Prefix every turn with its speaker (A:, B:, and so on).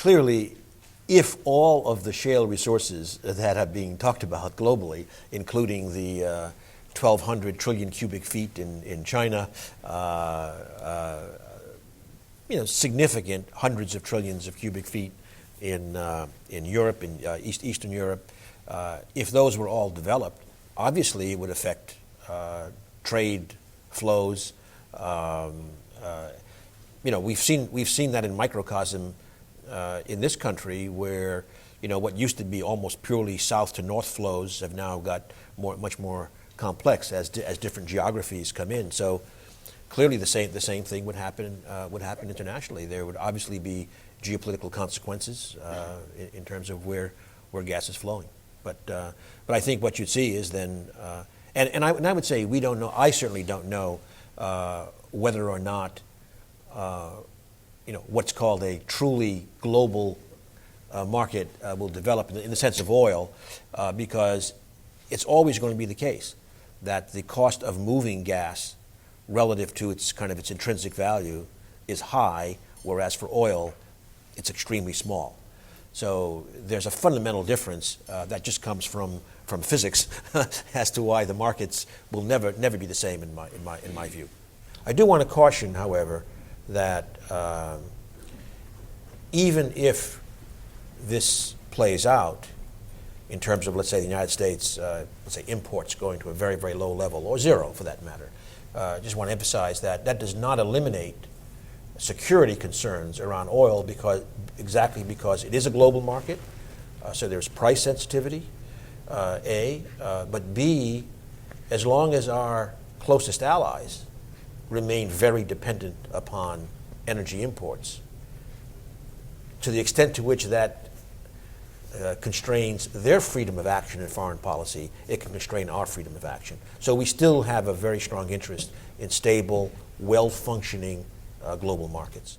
A: clearly, if all of the shale resources that are being talked about globally, including the 1,200 trillion cubic feet in China, significant hundreds of trillions of cubic feet in Europe, in Eastern Europe, if those were all developed, obviously it would affect trade flows. We've seen that in microcosm in this country, where what used to be almost purely south to north flows have now got much more complex as different geographies come in. So clearly, the same thing would happen internationally. There would obviously be geopolitical consequences in terms of where gas is flowing. But I think what you'd see is then, and I would say we don't know. I certainly don't know whether or not what's called a truly global market will develop in the sense of oil, because it's always going to be the case that the cost of moving gas relative to its intrinsic value is high, whereas for oil, it's extremely small. So there's a fundamental difference that just comes from physics as to why the markets will never be the same in my view. I do want to caution, however, that even if this plays out in terms of, let's say, the United States, let's say imports going to a very, very low level, or zero for that matter, I just want to emphasize that does not eliminate security concerns around oil, because it is a global market, so there's price sensitivity, but B, as long as our closest allies remain very dependent upon energy imports, to the extent to which that constrains their freedom of action in foreign policy, it can constrain our freedom of action. So we still have a very strong interest in stable, well-functioning global markets.